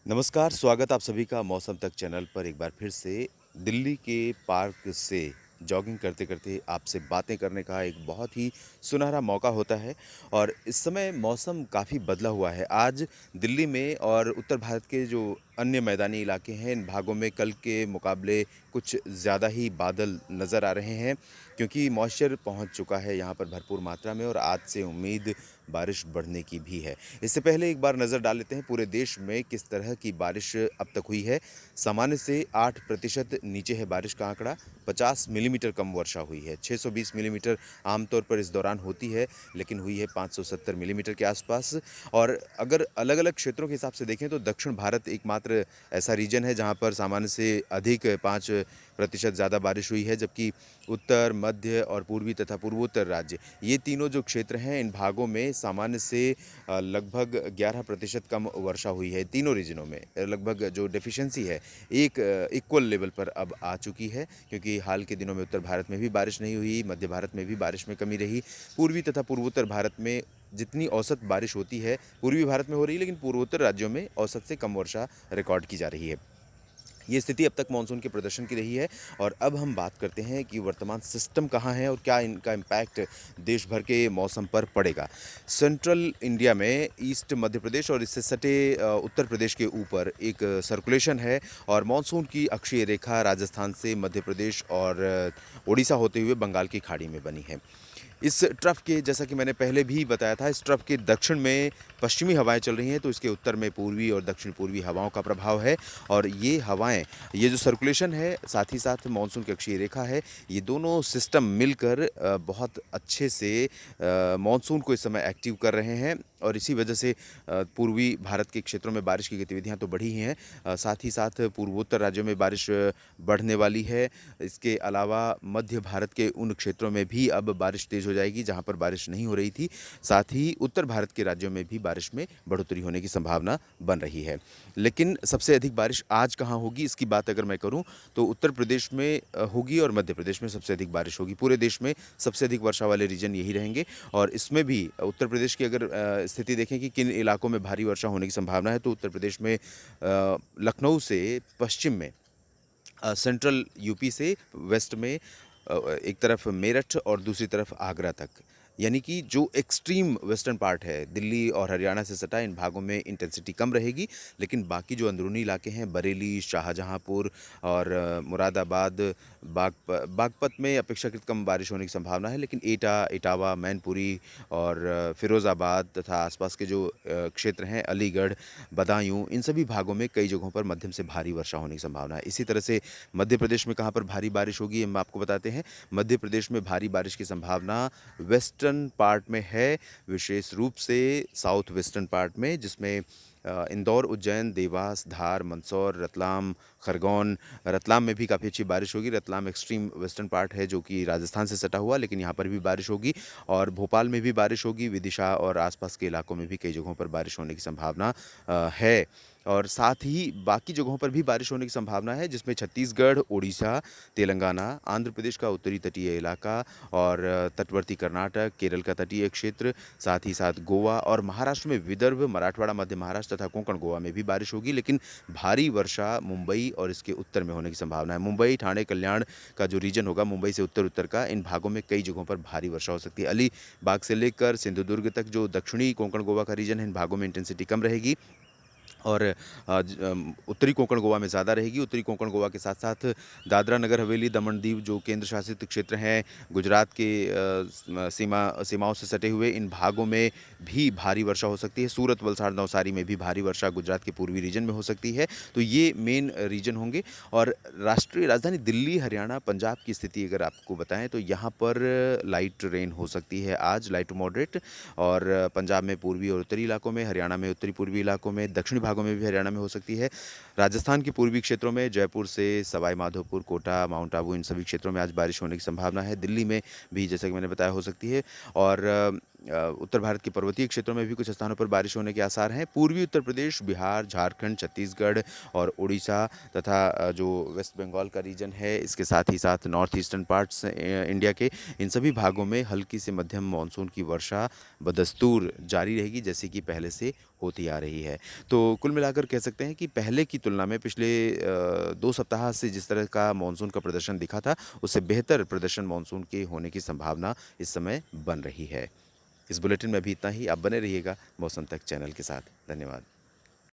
नमस्कार, स्वागत आप सभी का मौसम तक चैनल पर एक बार फिर से। दिल्ली के पार्क से जॉगिंग करते-करते आपसे बातें करने का एक बहुत ही सुनहरा मौका होता है और इस समय मौसम काफ़ी बदला हुआ है। आज दिल्ली में और उत्तर भारत के जो अन्य मैदानी इलाके हैं, इन भागों में कल के मुकाबले कुछ ज़्यादा ही बादल नज़र आ रहे हैं क्योंकि मॉइस्चर पहुँच चुका है यहाँ पर भरपूर मात्रा में और आज से उम्मीद बारिश बढ़ने की भी है। इससे पहले एक बार नज़र डाल लेते हैं पूरे देश में किस तरह की बारिश अब तक हुई है। सामान्य से 8% नीचे है बारिश का आंकड़ा, 50 मिलीमीटर कम वर्षा हुई है। 620 मिलीमीटर आमतौर पर इस दौरान होती है, लेकिन हुई है 570 मिलीमीटर के आसपास। और अगर अलग-अलग क्षेत्रों के हिसाब से देखें तो दक्षिण भारत एकमात्र ऐसा रीजन है जहाँ पर सामान्य से अधिक 5% ज़्यादा बारिश हुई है, जबकि उत्तर, मध्य और पूर्वी तथा पूर्वोत्तर राज्य, ये तीनों जो क्षेत्र हैं, इन भागों में सामान्य से लगभग 11% कम वर्षा हुई है। तीनों रीजनों में लगभग जो डेफिशिएंसी है, एक इक्वल लेवल पर अब आ चुकी है क्योंकि हाल के दिनों में उत्तर भारत में भी बारिश नहीं हुई, मध्य भारत में भी बारिश में कमी रही। पूर्वी तथा पूर्वोत्तर भारत में जितनी औसत बारिश होती है, पूर्वी भारत में हो रही है, लेकिन पूर्वोत्तर राज्यों में औसत से कम वर्षा रिकॉर्ड की जा रही है। ये स्थिति अब तक मानसून के प्रदर्शन की रही है और अब हम बात करते हैं कि वर्तमान सिस्टम कहाँ है और क्या इनका इम्पैक्ट देश भर के मौसम पर पड़ेगा। सेंट्रल इंडिया में ईस्ट मध्य प्रदेश और इससे सटे उत्तर प्रदेश के ऊपर एक सर्कुलेशन है और मानसून की अक्षीय रेखा राजस्थान से मध्य प्रदेश और उड़ीसा होते हुए बंगाल की खाड़ी में बनी है। इस ट्रफ के, जैसा कि मैंने पहले भी बताया था, इस ट्रफ के दक्षिण में पश्चिमी हवाएं चल रही हैं, तो इसके उत्तर में पूर्वी और दक्षिण पूर्वी हवाओं का प्रभाव है। और ये हवाएं, ये जो सर्कुलेशन है, साथ ही साथ मानसून की अक्षीय रेखा है, ये दोनों सिस्टम मिलकर बहुत अच्छे से मानसून को इस समय एक्टिव कर रहे हैं और इसी वजह से पूर्वी भारत के क्षेत्रों में बारिश की गतिविधियां तो बढ़ी ही हैं, साथ ही साथ पूर्वोत्तर राज्यों में बारिश बढ़ने वाली है। इसके अलावा मध्य भारत के उन क्षेत्रों में भी अब बारिश तेज़ हो जाएगी जहां पर बारिश नहीं हो रही थी। साथ ही उत्तर भारत के राज्यों में भी बारिश में बढ़ोतरी होने की संभावना बन रही है। लेकिन सबसे अधिक बारिश आज कहाँ होगी, इसकी बात अगर मैं करूं तो उत्तर प्रदेश में होगी और मध्य प्रदेश में सबसे अधिक बारिश होगी। पूरे देश में सबसे अधिक वर्षा वाले रीजन यही रहेंगे और इसमें भी उत्तर प्रदेश की अगर स्थिति देखें कि किन इलाकों में भारी वर्षा होने की संभावना है, तो उत्तर प्रदेश में लखनऊ से पश्चिम में, सेंट्रल यूपी से वेस्ट में, एक तरफ मेरठ और दूसरी तरफ आगरा तक, यानी कि जो एक्सट्रीम वेस्टर्न पार्ट है दिल्ली और हरियाणा से सटा, इन भागों में इंटेंसिटी कम रहेगी। लेकिन बाकी जो अंदरूनी इलाके हैं, बरेली, शाहजहांपुर और मुरादाबाद, बागपत में अपेक्षाकृत कम बारिश होने की संभावना है, लेकिन एटा, इटावा, मैनपुरी और फिरोज़ाबाद तथा आसपास के जो क्षेत्र हैं, अलीगढ़, बदायूं, इन सभी भागों में कई जगहों पर मध्यम से भारी वर्षा होने की संभावना है। इसी तरह से मध्य प्रदेश में कहाँ पर भारी बारिश होगी, हम आपको बताते हैं। मध्य प्रदेश में भारी बारिश की संभावना वेस्टर्न पार्ट में है, विशेष रूप से साउथ वेस्टर्न पार्ट में, जिसमें इंदौर, उज्जैन, देवास, धार, मंदसौर, रतलाम, खरगोन। रतलाम में भी काफ़ी अच्छी बारिश होगी। रतलाम एक्सट्रीम वेस्टर्न पार्ट है जो कि राजस्थान से सटा हुआ, लेकिन यहाँ पर भी बारिश होगी और भोपाल में भी बारिश होगी। विदिशा और आसपास के इलाकों में भी कई जगहों पर बारिश होने की संभावना है और साथ ही बाकी जगहों पर भी बारिश होने की संभावना है, जिसमें छत्तीसगढ़, उड़ीसा, तेलंगाना, आंध्र प्रदेश का उत्तरी तटीय इलाका और तटवर्ती कर्नाटक, केरल का तटीय क्षेत्र, साथ ही साथ गोवा और महाराष्ट्र में विदर्भ, मराठवाड़ा, मध्य महाराष्ट्र तथा कोंकण गोवा में भी बारिश होगी। लेकिन भारी वर्षा मुंबई और इसके उत्तर में होने की संभावना है। मुंबई, ठाणे, कल्याण का जो रीजन होगा, मुंबई से उत्तर उत्तर का, इन भागों में कई जगहों पर भारी वर्षा हो सकती है। अलीबाग से लेकर सिंधुदुर्ग तक जो दक्षिणी कोंकण गोवा का रीजन है, इन भागों में इंटेंसिटी कम रहेगी और उत्तरी कोंकण गोवा में ज़्यादा रहेगी। उत्तरी कोंकण गोवा के साथ-साथ दादरा नगर हवेली, दमन दीव जो केंद्र शासित क्षेत्र हैं, गुजरात के सीमाओं से सटे हुए, इन भागों में भी भारी वर्षा हो सकती है। सूरत, वलसाड़, नवसारी में भी भारी वर्षा गुजरात के पूर्वी रीजन में हो सकती है। तो ये मेन रीजन होंगे और राष्ट्रीय राजधानी दिल्ली, हरियाणा, पंजाब की स्थिति अगर आपको बताएँ तो यहाँ पर लाइट रेन हो सकती है आज, लाइट टू मॉडरेट। और पंजाब में पूर्वी और उत्तरी इलाकों में, हरियाणा में उत्तरी पूर्वी इलाकों में, दक्षिणी भागों में भी हरियाणा में हो सकती है। राजस्थान के पूर्वी क्षेत्रों में जयपुर से सवाई माधोपुर, कोटा, माउंट आबू, इन सभी क्षेत्रों में आज बारिश होने की संभावना है। दिल्ली में भी, जैसा कि मैंने बताया, हो सकती है और उत्तर भारत के पर्वतीय क्षेत्रों में भी कुछ स्थानों पर बारिश होने के आसार हैं। पूर्वी उत्तर प्रदेश, बिहार, झारखंड, छत्तीसगढ़ और उड़ीसा तथा जो वेस्ट बंगाल का रीजन है, इसके साथ ही साथ नॉर्थ ईस्टर्न पार्ट्स इंडिया के, इन सभी भागों में हल्की से मध्यम मानसून की वर्षा बदस्तूर जारी रहेगी, जैसे कि पहले से होती आ रही है। तो कुल मिलाकर कह सकते हैं कि पहले की तुलना में पिछले 2 सप्ताह से जिस तरह का मानसून का प्रदर्शन दिखा था, उससे बेहतर प्रदर्शन मानसून के होने की संभावना इस समय बन रही है। इस बुलेटिन में भी इतना ही। आप बने रहिएगा मौसम तक चैनल के साथ। धन्यवाद।